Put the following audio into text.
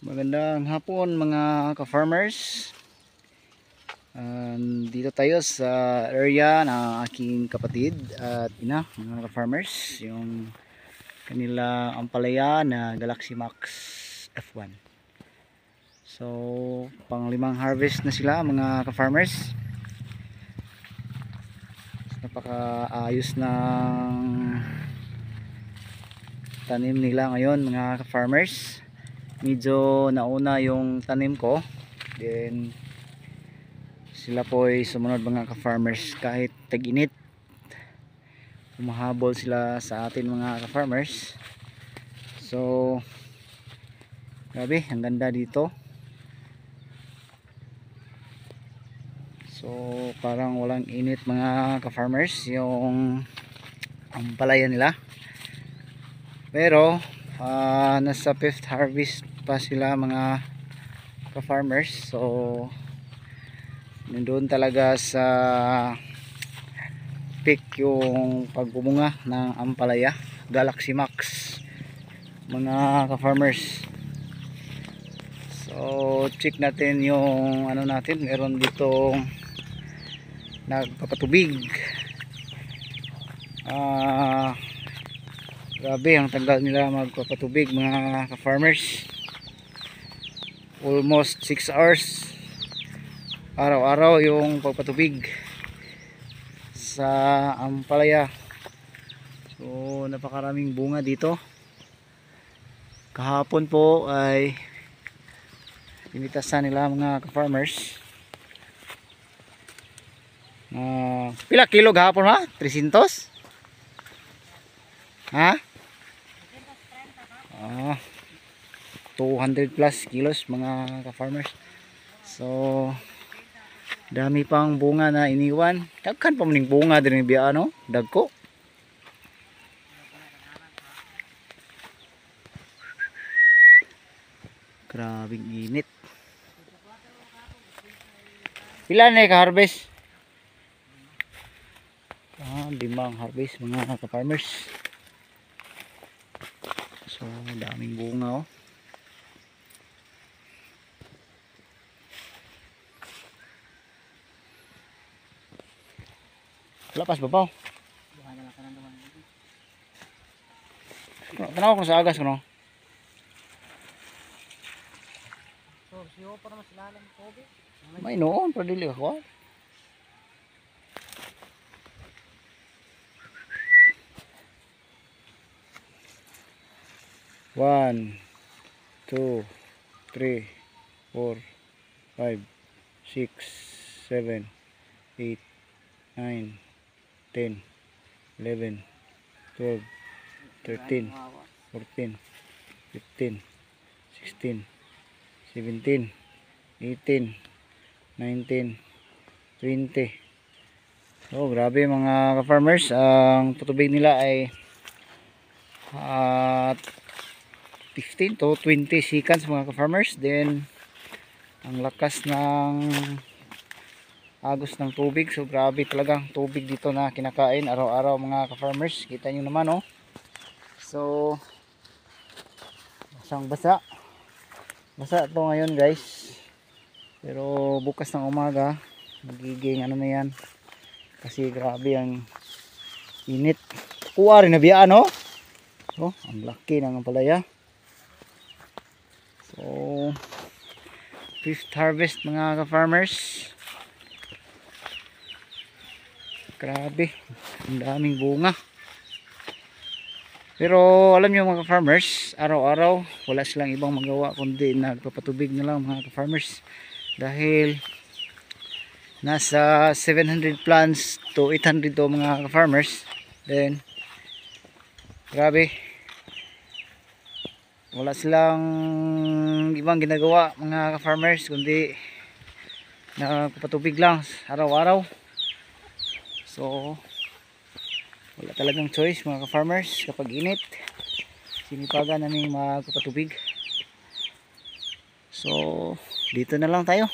Magandang hapon mga ka-farmers. Dito tayo sa area ng aking kapatid at ina, mga ka-farmers, yung kanila ampalaya na Galaxy Max F1. So, pang-limang harvest na sila mga ka-farmers. Napaka-ayos ng tanim nila ngayon mga ka-farmers. Medyo nauna yung tanim ko, then sila po ay sumunod mga ka-farmers. Kahit tag-init, humahabol sila sa atin mga ka-farmers. So grabe, ang ganda dito. So parang walang init mga ka-farmers yung ampalaya nila, pero nasa 5th harvest pa sila mga ka-farmers. So nandoon talaga sa peak yung pagbumunga ng ampalaya Galaxy Max mga ka-farmers. So check natin yung ano natin, meron dito nagpapatubig. Grabe ang tagal nila magpapatubig mga ka-farmers, almost 6 hours araw-araw yung pagpatubig sa ampalaya. So napakaraming bunga dito. Kahapon po ay pinitasan nila mga ka-farmers. Pila kilo gahapon ha? 300? Ha? 200 plus kilos mga ka-farmers. So dami pang bunga na iniwan. Daghan pa maning bunga din ni biya ano, dagko. Grabing init. Pila na ka-harvest? 5 harvest mga ka-farmers. So daming bunga oh. Lapas babaw. Tanaw ko sa agas ko no. So siyo para mas lalim ko be. May noon para dili ako. One, 2, 3, 4, 5, 6, 7, 8, 9, 10, 11, 12, 13, 14, 15, 16, 17, 18, 19, 20. So grabe mga ka-farmers, ang patubig nila ay 15 to 20 seconds mga ka-farmers. Then ang lakas ng agos ng tubig. So grabe talagang tubig dito na kinakain araw-araw mga ka-farmers. Kita nyo naman oh. So basang basa to ngayon guys, pero bukas ng umaga magiging ano na yan, kasi grabe ang init. Kuha rin na biya no. So ang laki ng ampalaya. So 5th harvest mga ka-farmers. Grabe, ang daming bunga. Pero alam nyo mga ka-farmers, araw-araw wala silang ibang magawa kundi nagpapatubig na lang mga ka-farmers. Dahil nasa 700 plants to 800 to mga ka-farmers. Then grabe, wala silang ibang ginagawa mga ka-farmers kundi nagpapatubig lang araw-araw. So wala talagang choice mga ka-farmers, kapag init sinipagan namin magpapatubig. So dito na lang tayo.